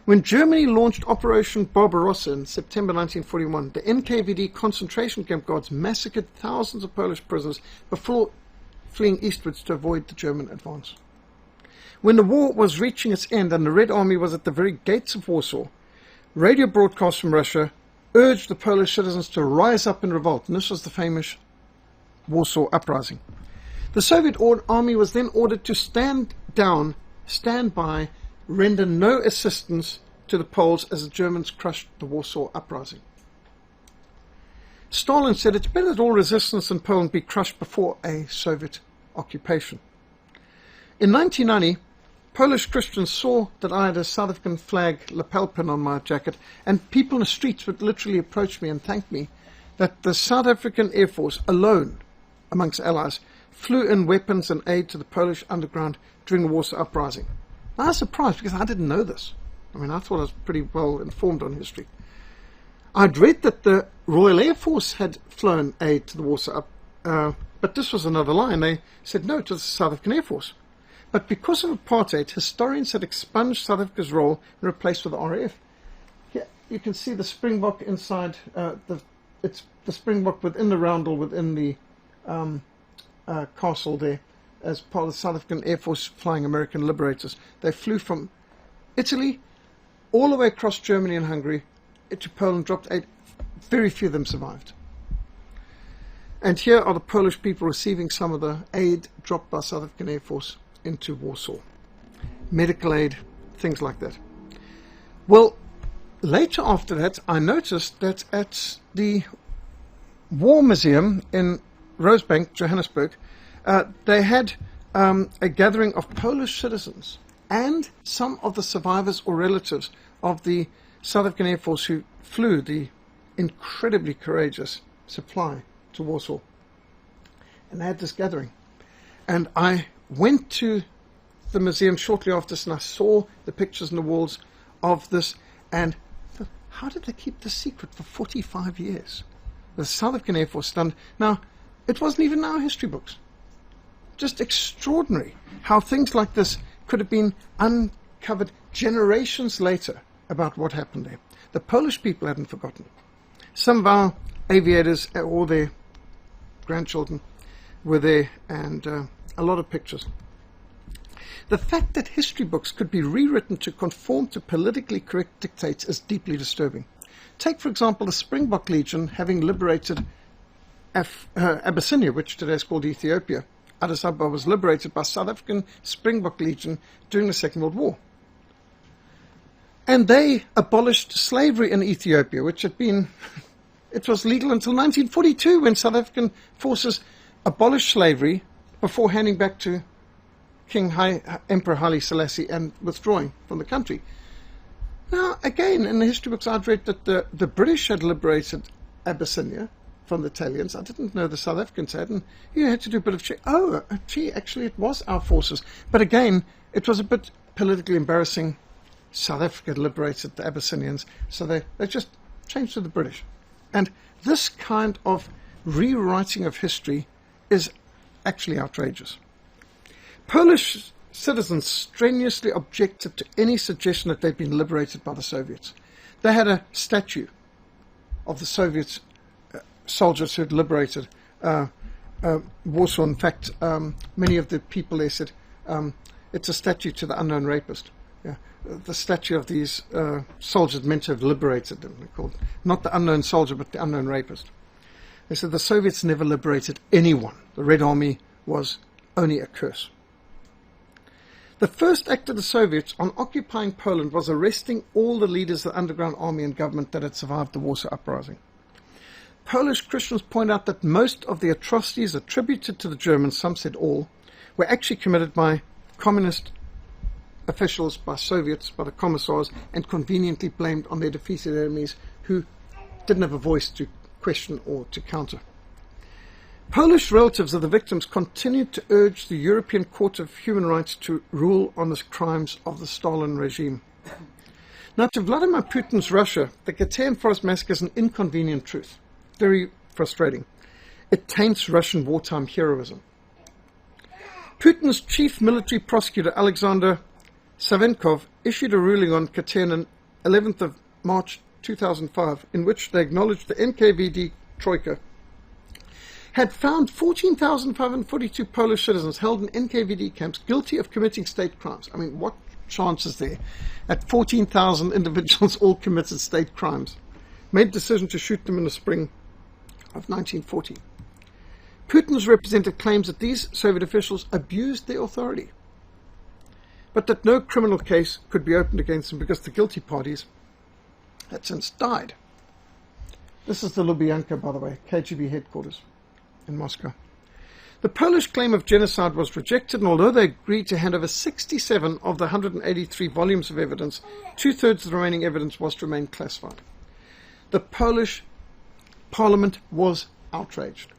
When Germany launched Operation Barbarossa in September 1941, the NKVD concentration camp guards massacred thousands of Polish prisoners before fleeing eastwards to avoid the German advance. When the war was reaching its end and the Red Army was at the very gates of Warsaw, radio broadcasts from Russia urged the Polish citizens to rise up in revolt, and this was the famous Warsaw Uprising. The Soviet army was then ordered to stand down, stand by, render no assistance to the Poles as the Germans crushed the Warsaw Uprising. Stalin said it's better that all resistance in Poland be crushed before a Soviet occupation. In 1990, Polish Christians saw that I had a South African flag lapel pin on my jacket, and people in the streets would literally approach me and thank me that the South African Air Force alone, amongst allies, flew in weapons and aid to the Polish underground during the Warsaw Uprising. I was surprised because I didn't know this. I mean, I thought I was pretty well informed on history. I'd read that the Royal Air Force had flown aid to the Warsaw, but this was another lie. They said no, it was the South African Air Force. But because of apartheid, historians had expunged South Africa's role and replaced with the RAF. Here you can see the Springbok inside, it's the Springbok within the roundel, within the castle there, as part of the South African Air Force flying American liberators. They flew from Italy all the way across Germany and Hungary to Poland, dropped aid. Very few of them survived. And here are the Polish people receiving some of the aid dropped by South African Air Force into Warsaw. Medical aid, things like that. Well, later after that, I noticed that at the War Museum in Rosebank, Johannesburg, they had a gathering of Polish citizens and some of the survivors or relatives of the South African Air Force who flew the incredibly courageous supply to Warsaw. And they had this gathering. And I went to the museum shortly after this, and I saw the pictures on the walls of this. And how did they keep this secret for 45 years? The South African Air Force done. Now, it wasn't even in our history books. Just extraordinary how things like this could have been uncovered generations later about what happened there. The Polish people hadn't forgotten. Some of our aviators or their grandchildren were there, and a lot of pictures. The fact that history books could be rewritten to conform to politically correct dictates is deeply disturbing. Take, for example, the Springbok Legion having liberated Abyssinia, which today is called Ethiopia. Addis Ababa was liberated by South African Springbok Legion during the Second World War. And they abolished slavery in Ethiopia, which had been, it was legal until 1942 when South African forces abolished slavery before handing back to Emperor Haile Selassie and withdrawing from the country. Now, again, in the history books I'd read that the British had liberated Abyssinia from the Italians. I didn't know the South Africans had, and you had to do a bit of check. Oh, gee, actually it was our forces. But again, it was a bit politically embarrassing. South Africa liberated the Abyssinians, so they just changed to the British. And this kind of rewriting of history is actually outrageous. Polish citizens strenuously objected to any suggestion that they'd been liberated by the Soviets. They had a statue of the Soviet soldiers who had liberated Warsaw. In fact, many of the people there said it's a statue to the unknown rapist. Yeah. The statue of these soldiers meant to have liberated them. They're called not the unknown soldier, but the unknown rapist. They said the Soviets never liberated anyone. The Red Army was only a curse. The first act of the Soviets on occupying Poland was arresting all the leaders of the underground army and government that had survived the Warsaw Uprising. Polish Christians point out that most of the atrocities attributed to the Germans, some said all, were actually committed by communist officials, by Soviets, by the commissars, and conveniently blamed on their defeated enemies who didn't have a voice to question or to counter. Polish relatives of the victims continued to urge the European Court of Human Rights to rule on the crimes of the Stalin regime. Now, to Vladimir Putin's Russia, the Katyn forest massacre is an inconvenient truth. Very frustrating. It taints Russian wartime heroism. Putin's chief military prosecutor, Alexander Savinkov, issued a ruling on Katyn on 11th of March 2005, in which they acknowledged the NKVD Troika had found 14,542 Polish citizens held in NKVD camps guilty of committing state crimes. I mean, what chance is there? At 14,000 individuals all committed state crimes. Made a decision to shoot them in the spring of 1940. Putin's representative claims that these Soviet officials abused their authority, but that no criminal case could be opened against them because the guilty parties had since died. This is the Lubyanka, by the way, KGB headquarters in Moscow. The Polish claim of genocide was rejected, and although they agreed to hand over 67 of the 183 volumes of evidence, 2/3 of the remaining evidence was to remain classified. The Polish parliament was outraged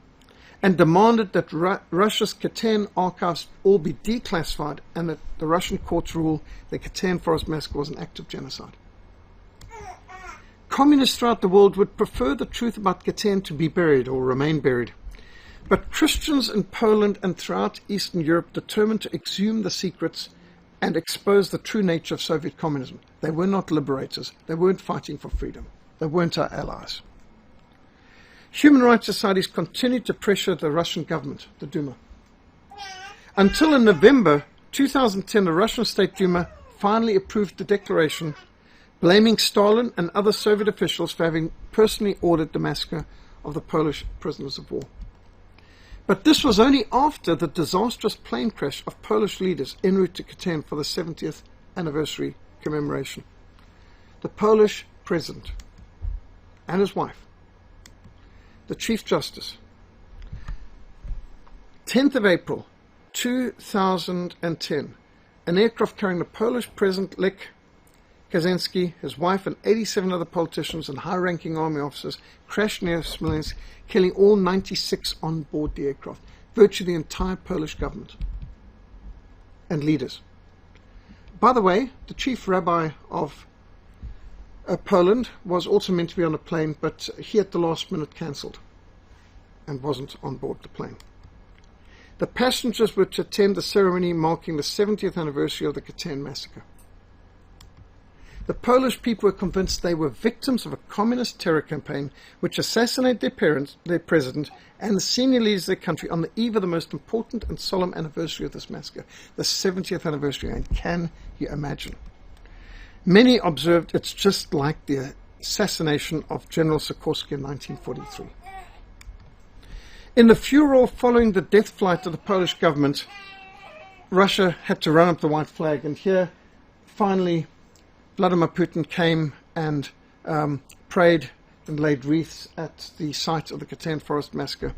and demanded that Russia's Katyn archives all be declassified, and that the Russian courts rule the Katyn forest massacre was an act of genocide. Communists throughout the world would prefer the truth about Katyn to be buried or remain buried. But Christians in Poland and throughout Eastern Europe determined to exhume the secrets and expose the true nature of Soviet communism. They were not liberators. They weren't fighting for freedom. They weren't our allies. Human rights societies continued to pressure the Russian government, the Duma. Until in November 2010, the Russian State Duma finally approved the declaration blaming Stalin and other Soviet officials for having personally ordered the massacre of the Polish prisoners of war. But this was only after the disastrous plane crash of Polish leaders en route to Katyn for the 70th anniversary commemoration. The Polish president and his wife, the Chief Justice, 10th of April 2010, an aircraft carrying the Polish President Lech Kaczynski, his wife, and 87 other politicians and high-ranking army officers crashed near Smolensk, killing all 96 on board the aircraft, virtually the entire Polish government and leaders. By the way, the chief rabbi of Poland was also meant to be on a plane, but he at the last minute cancelled and wasn't on board the plane. The passengers were to attend the ceremony marking the 70th anniversary of the Katyn massacre. The Polish people were convinced they were victims of a communist terror campaign which assassinated their president, and the senior leaders of their country on the eve of the most important and solemn anniversary of this massacre, the 70th anniversary. And can you imagine? Many observed it's just like the assassination of General Sikorski in 1943. In the furor following the death flight of the Polish government, Russia had to run up the white flag, and here finally Vladimir Putin came and prayed and laid wreaths at the site of the Katyn forest massacre.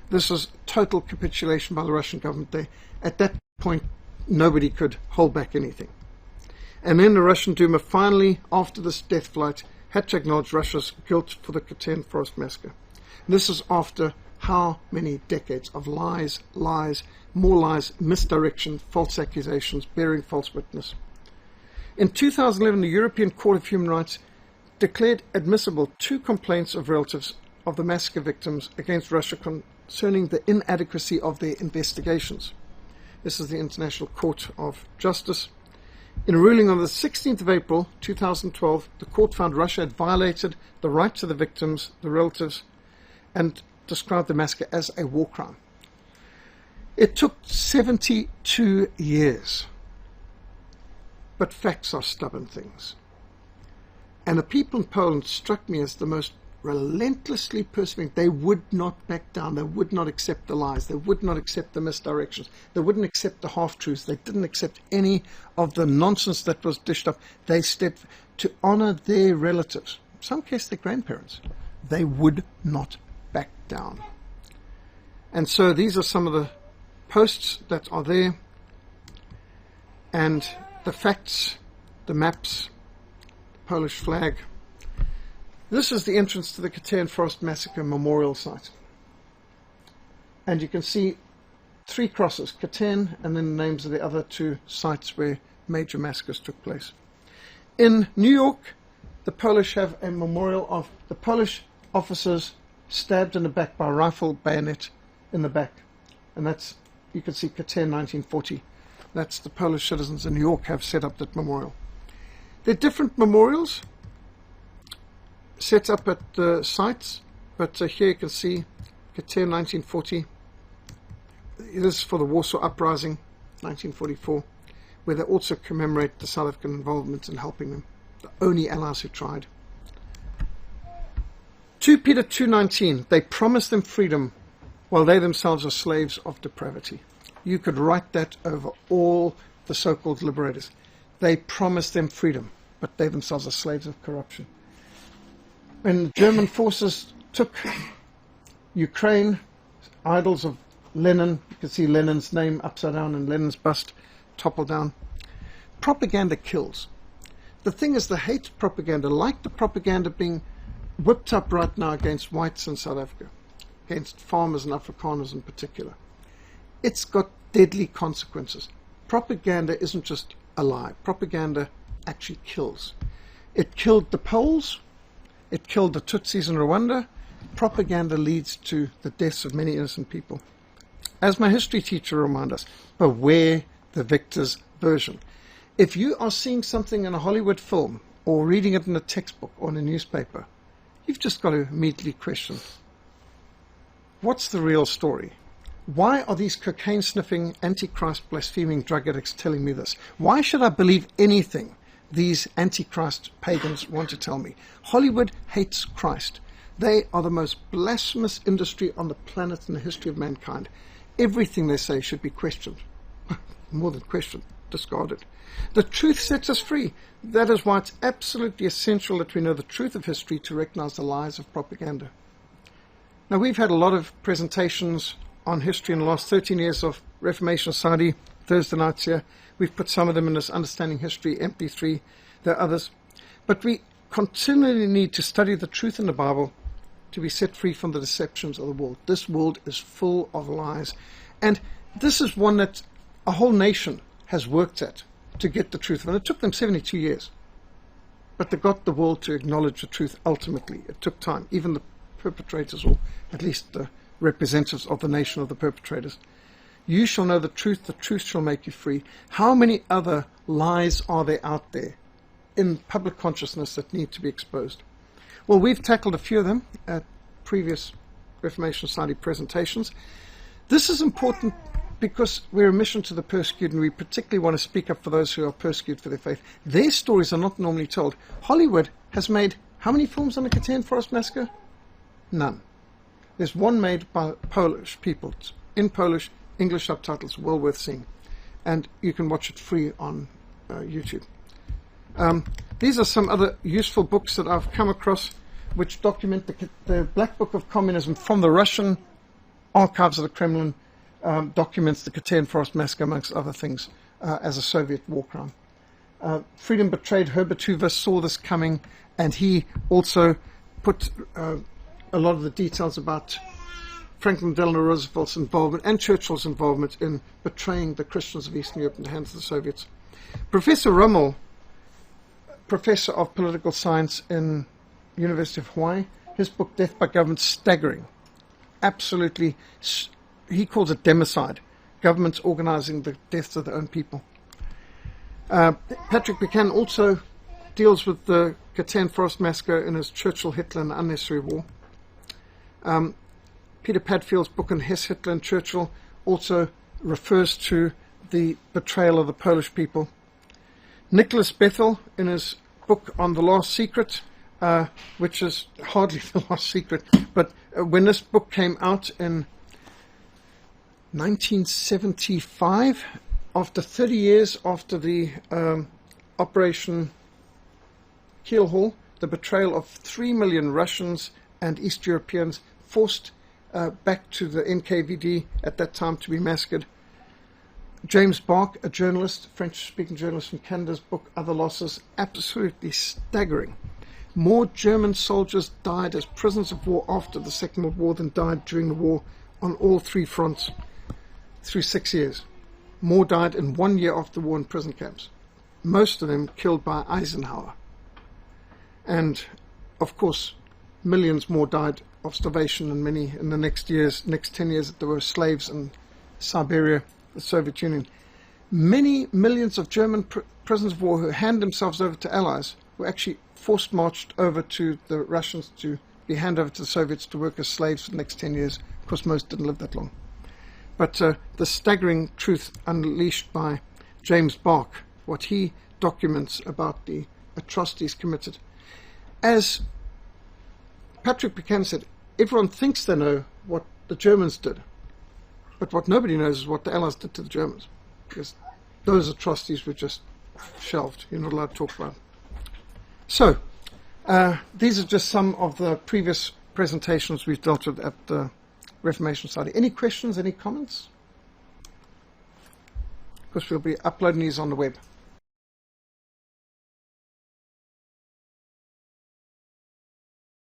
This was total capitulation by the Russian government. At that point, nobody could hold back anything. And then the Russian Duma finally, after this death flight, had to acknowledge Russia's guilt for the Katyn forest massacre. And this is after how many decades of lies, more lies, misdirection, false accusations, bearing false witness. In 2011, the European Court of Human Rights declared admissible 2 complaints of relatives of the massacre victims against Russia concerning the inadequacy of their investigations. This is the International Court of Justice. In a ruling on the 16th of April 2012, the court found Russia had violated the rights of the victims, the relatives, and described the massacre as a war crime. It took 72 years. But facts are stubborn things. And the people in Poland struck me as the most relentlessly persevering. They would not back down. They would not accept the lies. They would not accept the misdirections. They wouldn't accept the half-truths. They didn't accept any of the nonsense that was dished up. They stepped to honor their relatives, in some cases their grandparents. They would not back down. And so these are some of the posts that are there. And the facts, the maps, the Polish flag. This is the entrance to the Katyn Forest Massacre Memorial Site. And you can see 3 crosses, Katyn, and then the names of the other 2 sites where major massacres took place. In New York, the Polish have a memorial of the Polish officers stabbed in the back by a rifle bayonet in the back. And that's, you can see Katyn 1940. That's the Polish citizens in New York have set up that memorial. There are different memorials set up at the sites, but here you can see Katyn 1940. This is for the Warsaw Uprising, 1944, where they also commemorate the South African involvement in helping them, the only allies who tried. 2 Peter 2:19, they promised them freedom while they themselves are slaves of depravity. You could write that over all the so-called liberators. They promised them freedom, but they themselves are slaves of corruption. When the German forces took Ukraine, idols of Lenin, you can see Lenin's name upside down and Lenin's bust toppled down. Propaganda kills. The thing is, the hate propaganda, like the propaganda being whipped up right now against whites in South Africa, against farmers and Afrikaners in particular, it's got deadly consequences. Propaganda isn't just a lie. Propaganda actually kills. It killed the Poles. It killed the Tutsis in Rwanda. Propaganda leads to the deaths of many innocent people. As my history teacher reminded us, beware the victor's version. If you are seeing something in a Hollywood film or reading it in a textbook or in a newspaper, you've just got to immediately question, what's the real story? Why are these cocaine-sniffing, antichrist, blaspheming drug addicts telling me this? Why should I believe anything these antichrist pagans want to tell me? Hollywood hates Christ. They are the most blasphemous industry on the planet in the history of mankind. Everything they say should be questioned. More than questioned, discarded. The truth sets us free. That is why it's absolutely essential that we know the truth of history to recognize the lies of propaganda. Now, we've had a lot of presentations on history in the last 13 years of Reformation Society, Thursday nights here. We've put some of them in this Understanding History, MP3, there are others. But we continually need to study the truth in the Bible to be set free from the deceptions of the world. This world is full of lies. And this is one that a whole nation has worked at to get the truth. And it took them 72 years. But they got the world to acknowledge the truth ultimately. It took time. Even the perpetrators, or at least the representatives of the nation of the perpetrators. You shall know the truth shall make you free. How many other lies are there out there in public consciousness that need to be exposed? Well, we've tackled a few of them at previous Reformation Society presentations. This is important because we're a mission to the persecuted, and we particularly want to speak up for those who are persecuted for their faith. Their stories are not normally told. Hollywood has made how many films on the Katyn Forest Massacre? None. There's one made by Polish people, in Polish, English subtitles, well worth seeing. And you can watch it free on YouTube. These are some other useful books that I've come across which document the Black Book of Communism from the Russian archives of the Kremlin, documents the Katyn Forest Massacre, amongst other things, as a Soviet war crime. Freedom Betrayed, Herbert Hoover saw this coming, and he also put a lot of the details about Franklin Delano Roosevelt's involvement and Churchill's involvement in betraying the Christians of Eastern Europe into the hands of the Soviets. Professor Rummel, professor of political science in University of Hawaii, his book Death by Government, staggering. Absolutely, he calls it democide. Governments organizing the deaths of their own people. Patrick Buchanan also deals with the Katyn Forest Massacre in his Churchill, Hitler and Unnecessary War. Peter Padfield's book on Hess, Hitler and Churchill also refers to the betrayal of the Polish people. Nicholas Bethel, in his book on The Last Secret, which is hardly the last secret, but when this book came out in 1975, after 30 years after the Operation Keelhaul, the betrayal of 3 million Russians and East Europeans forced back to the NKVD at that time to be massacred. James Bark, a journalist, French-speaking journalist from Canada's book, Other Losses, absolutely staggering. More German soldiers died as prisoners of war after the Second World War than died during the war on all three fronts through 6 years. More died in 1 year after the war in prison camps. Most of them killed by Eisenhower. And, of course, millions more died of starvation, and many in the next 10 years that there were slaves in Siberia, the Soviet Union. Many millions of German prisoners of war who handed themselves over to Allies were actually forced marched over to the Russians to be handed over to the Soviets to work as slaves for the next 10 years. Of course, most didn't live that long. But the staggering truth unleashed by James Bark, what he documents about the atrocities committed. As Patrick Buchanan said, everyone thinks they know what the Germans did, but what nobody knows is what the Allies did to the Germans, because those atrocities were just shelved. You're not allowed to talk about. So, these are just some of the previous presentations we've dealt with at the Reformation Society. Any questions, any comments? Of course, we'll be uploading these on the web.